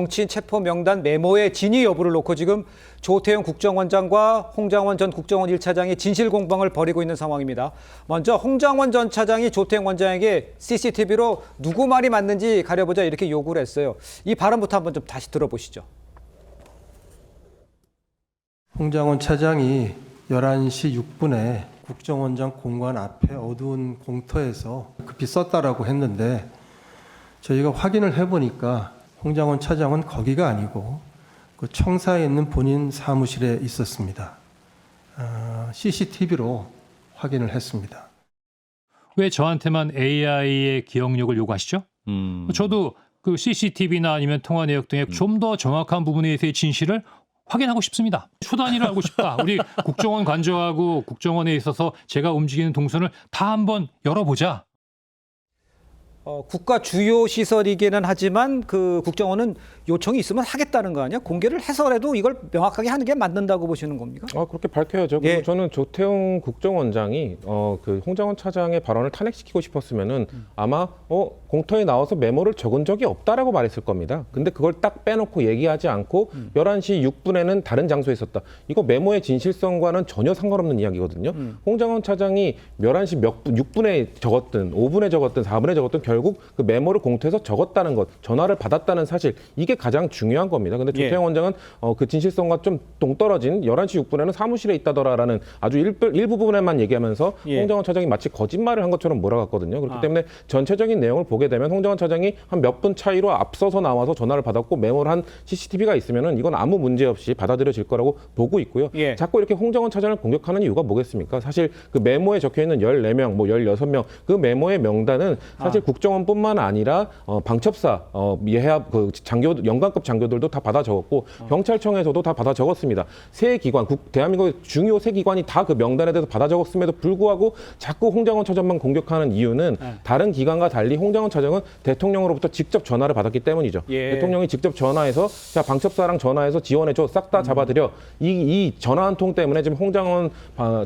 정치인 체포 명단 메모의 진위 여부를 놓고 지금 조태용 국정원장과 홍장원 전 국정원 1차장이 진실 공방을 벌이고 있는 상황입니다. 먼저 홍장원 전 차장이 조태용 원장에게 CCTV로 누구 말이 맞는지 가려보자 이렇게 요구를 했어요. 이 발언부터 한번 좀 다시 들어보시죠. 홍장원 차장이 11시 6분에 국정원장 공관 앞에 어두운 공터에서 급히 썼다라고 했는데 저희가 확인을 해보니까 홍장원 차장은 거기가 아니고 그 청사에 있는 본인 사무실에 있었습니다. CCTV로 확인을 했습니다. 왜 저한테만 AI의 기억력을 요구하시죠? 저도 그 CCTV나 아니면 통화 내역 등의 좀 더 정확한 부분에 대해서의 진실을 확인하고 싶습니다. 초단위를 알고 싶다. 우리 국정원 관저하고 국정원에 있어서 제가 움직이는 동선을 다 한번 열어보자. 국가 주요 시설이기는 하지만 그 국정원은 요청이 있으면 하겠다는 거 아니야? 공개를 해서라도 이걸 명확하게 하는 게 맞는다고 보시는 겁니까? 그렇게 밝혀야죠. 예. 그리고 저는 조태용 국정원장이 그 홍장원 차장의 발언을 탄핵시키고 싶었으면은 아마 공터에 나와서 메모를 적은 적이 없다라고 말했을 겁니다. 근데 그걸 딱 빼놓고 얘기하지 않고 11시 6분에는 다른 장소에 있었다. 이거 메모의 진실성과는 전혀 상관없는 이야기거든요. 홍장원 차장이 11시 6분에 적었든 5분에 적었든 4분에 적었든 결국 그 메모를 공터에서 적었다는 것, 전화를 받았다는 사실, 이게 가장 중요한 겁니다. 근데 조태용 원장은 그 진실성과 좀 동떨어진 11시 6분에는 사무실에 있다더라라는 아주 일부분에만 얘기하면서 홍장원 차장이 마치 거짓말을 한 것처럼 몰아갔거든요. 그렇기 때문에 전체적인 내용을 보게 되면 홍장원 차장이 한 몇 분 차이로 앞서서 나와서 전화를 받았고 메모를 한 CCTV가 있으면은 이건 아무 문제 없이 받아들여질 거라고 보고 있고요. 자꾸 이렇게 홍장원 차장을 공격하는 이유가 뭐겠습니까? 사실 그 메모에 적혀 있는 14명, 뭐 16명 그 메모의 명단은 사실 국정원뿐만 아니라 방첩사, 예해압 그 연관급 장교들도 다 받아 적었고 경찰청에서도 다 받아 적었습니다. 세 기관, 대한민국의 중요 세 기관이 다 그 명단에 대해서 받아 적었음에도 불구하고 자꾸 홍장원 차장만 공격하는 이유는 다른 기관과 달리 홍장원 차장은 대통령으로부터 직접 전화를 받았기 때문이죠. 대통령이 직접 전화해서 자 방첩사랑 전화해서 지원해줘, 싹 다 잡아들여. 이 전화 한 통 때문에 지금 홍장원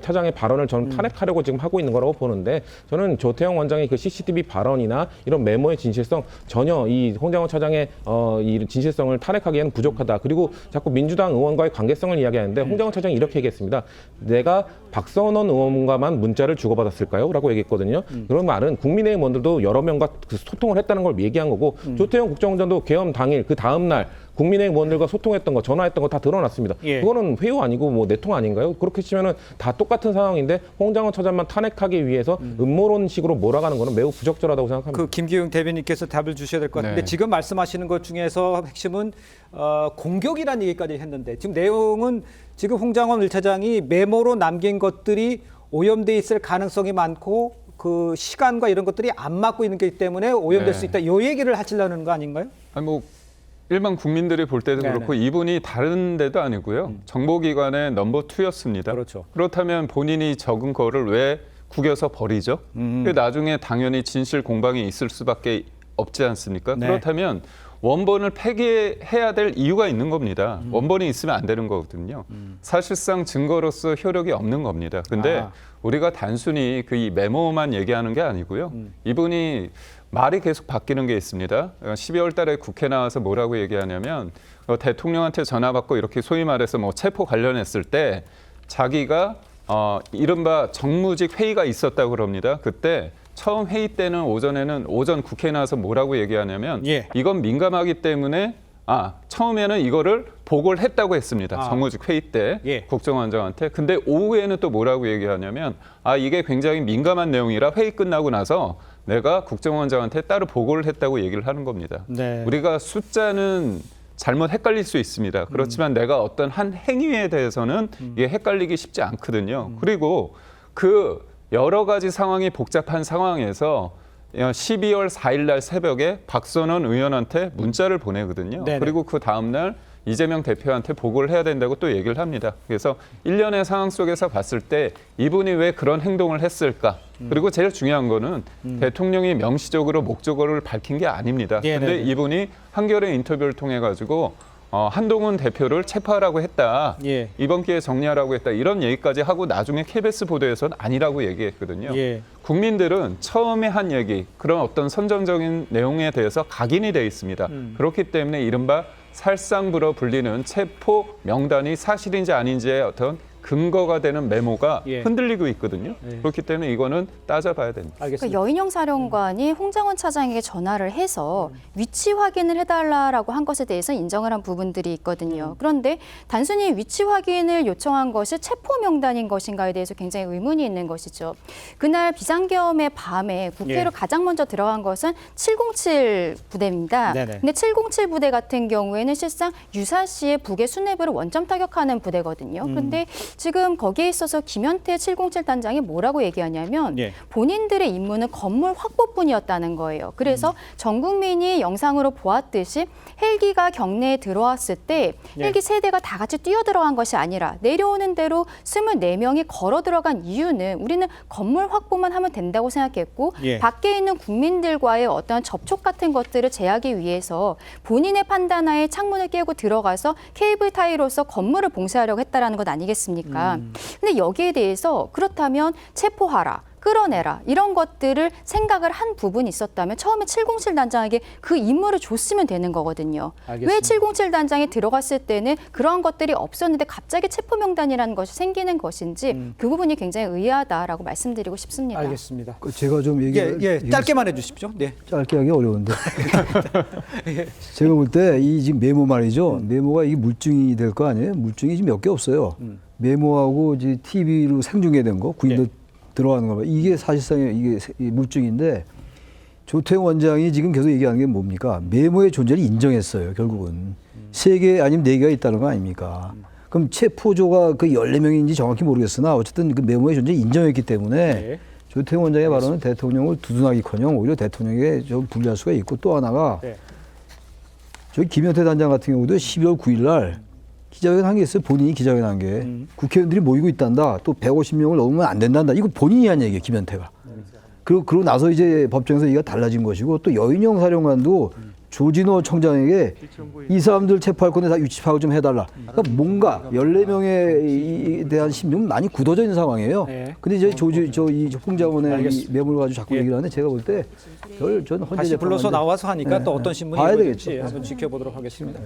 차장의 발언을 저는 탄핵하려고 지금 하고 있는 거라고 보는데, 저는 조태용 원장의 그 CCTV 발언이나 이런 메모의 진실성 전혀 이 홍장원 차장의 이 진실성을 탄핵하기에는 부족하다. 그리고 자꾸 민주당 의원과의 관계성을 이야기하는데 홍장원 차장이 이렇게 얘기했습니다. 내가 박선원 의원과만 문자를 주고받았을까요? 라고 얘기했거든요. 그런 말은 국민의힘 의원들도 여러 명과 그 소통을 했다는 걸 얘기한 거고 조태용 국정원장도 계엄 당일 그 다음 날 국민의힘 의원들과 소통했던 거, 전화했던 거 다 드러났습니다. 그거는 회유 아니고 뭐 내통 아닌가요? 그렇게 치면은 다 똑같은 상황인데 홍장원 차장만 탄핵하기 위해서 음모론식으로 몰아가는 거는 매우 부적절하다고 생각합니다. 그 김기웅 대변인께서 답을 주셔야 될 것 같은데 지금 말씀하시는 것 중에서 핵심은 공격이라는 얘기까지 했는데 지금 내용은 지금 홍장원 1차장이 메모로 남긴 것들이 오염돼 있을 가능성이 많고 그 시간과 이런 것들이 안 맞고 있는 거기 때문에 오염될 수 있다. 이 얘기를 하시려는 거 아닌가요? 아니 뭐 일반 국민들이 볼 때도 그렇고 이분이 다른 데도 아니고요. 정보기관의 넘버 2였습니다. 그렇죠. 그렇다면 본인이 적은 거를 왜 구겨서 버리죠? 나중에 당연히 진실 공방이 있을 수밖에 없지 않습니까? 그렇다면 원본을 폐기해야 될 이유가 있는 겁니다. 원본이 있으면 안 되는 거거든요. 사실상 증거로서 효력이 없는 겁니다. 근데 우리가 단순히 그 이 메모만 얘기하는 게 아니고요. 이분이 말이 계속 바뀌는 게 있습니다. 12월 달에 국회 나와서 뭐라고 얘기하냐면 대통령한테 전화 받고 이렇게 소위 말해서 뭐 체포 관련했을 때 자기가 이른바 정무직 회의가 있었다고 그럽니다. 그때 처음 회의 때는 오전 국회에 나와서 뭐라고 얘기하냐면 이건 민감하기 때문에 처음에는 이거를 보고를 했다고 했습니다. 정무직 회의 때 국정원장한테. 근데 오후에는 또 뭐라고 얘기하냐면 이게 굉장히 민감한 내용이라 회의 끝나고 나서 내가 국정원장한테 따로 보고를 했다고 얘기를 하는 겁니다. 우리가 숫자는 잘못 헷갈릴 수 있습니다. 그렇지만 내가 어떤 한 행위에 대해서는 이게 헷갈리기 쉽지 않거든요. 그리고 그 여러 가지 상황이 복잡한 상황에서 12월 4일 날 새벽에 박선원 의원한테 문자를 보내거든요. 그리고 그 다음 날 이재명 대표한테 보고를 해야 된다고 또 얘기를 합니다. 그래서 일련의 상황 속에서 봤을 때 이분이 왜 그런 행동을 했을까? 그리고 제일 중요한 거는 대통령이 명시적으로 목적어를 밝힌 게 아닙니다. 근데 이분이 한겨레 인터뷰를 통해 가지고 한동훈 대표를 체포하라고 했다. 이번 기회에 정리하라고 했다. 이런 얘기까지 하고 나중에 KBS 보도에서는 아니라고 얘기했거든요. 국민들은 처음에 한 얘기, 그런 어떤 선정적인 내용에 대해서 각인이 돼 있습니다. 그렇기 때문에 이른바 살상부로 불리는 체포 명단이 사실인지 아닌지의 어떤 근거가 되는 메모가 예. 흔들리고 있거든요. 그렇기 때문에 이거는 따져봐야 됩니다. 알겠습니다. 그러니까 여인영 사령관이 홍장원 차장에게 전화를 해서 위치 확인을 해달라고 한 것에 대해서 인정을 한 부분들이 있거든요. 그런데 단순히 위치 확인을 요청한 것이 체포 명단인 것인가에 대해서 굉장히 의문이 있는 것이죠. 그날 비상계엄의 밤에 국회로 예. 가장 먼저 들어간 것은 707 부대입니다. 네네. 근데 707 부대 같은 경우에는 실상 유사시의 북의 수뇌부를 원점 타격하는 부대거든요. 근데 지금 거기에 있어서 김현태 707 단장이 뭐라고 얘기하냐면 예. 본인들의 임무는 건물 확보뿐이었다는 거예요. 그래서 전 국민이 영상으로 보았듯이 헬기가 경내에 들어왔을 때 예. 헬기 세 대가 다 같이 뛰어 들어간 것이 아니라 내려오는 대로 24명이 걸어 들어간 이유는 우리는 건물 확보만 하면 된다고 생각했고 예. 밖에 있는 국민들과의 어떤 접촉 같은 것들을 제하기 위해서 본인의 판단하에 창문을 깨고 들어가서 케이블 타이로서 건물을 봉쇄하려고 했다라는 것 아니겠습니까? 근데 여기에 대해서 그렇다면 체포하라. 끌어내라 이런 것들을 생각을 한 부분이 있었다면 처음에 707 단장에게 그 임무를 줬으면 되는 거거든요. 알겠습니다. 왜 707 단장이 들어갔을 때는 그런 것들이 없었는데 갑자기 체포 명단이라는 것이 생기는 것인지 그 부분이 굉장히 의아하다라고 말씀드리고 싶습니다. 알겠습니다. 제가 좀 짧게만 해주십시오. 네. 짧게 하기 어려운데 제가 볼 때 이 지금 메모 말이죠. 메모가 이게 물증이 될 거 아니에요? 물증이 지금 몇 개 없어요. 메모하고 이제 TV로 생중계된 거, 구인도 들어가는 거, 이게 사실상 이게 물증인데 조태용 원장이 지금 계속 얘기하는 게 뭡니까? 메모의 존재를 인정했어요. 결국은 3개 아니면 4개가 있다는 거 아닙니까? 그럼 체포조가 그 14명인지 정확히 모르겠으나 어쨌든 그 메모의 존재를 인정했기 때문에 네. 조태용 원장의 발언은 대통령을 두둔하기커녕 오히려 대통령에게 좀 불리할 수가 있고, 또 하나가 네. 저희 김현태 단장 같은 경우도 12월 9일 날 기자회견 한 게 있어요. 본인이 기자회견 한 게. 국회의원들이 모이고 있단다. 또 150명을 넘으면 안 된단다. 이거 본인이 한 얘기예요. 김현태가. 그러고 나서 이제 법정에서 얘기가 달라진 것이고, 또 여인영 사령관도 조진호 청장에게 이 사람들 체포할 건데 다 위치 파악 좀 해달라. 그러니까 뭔가 14명에 대한 심리는 많이 굳어져 있는 상황이에요. 네. 근데 이제 이 홍장원의 이 알겠습니다. 메모를 가지고 자꾸 예. 얘기를 하는데 제가 볼 때 저는 헌재 다시 불러서 재판관인데 나와서 하니까 또 어떤 신문이 봐야 이루어질지 되겠죠. 한번 지켜보도록 하겠습니다.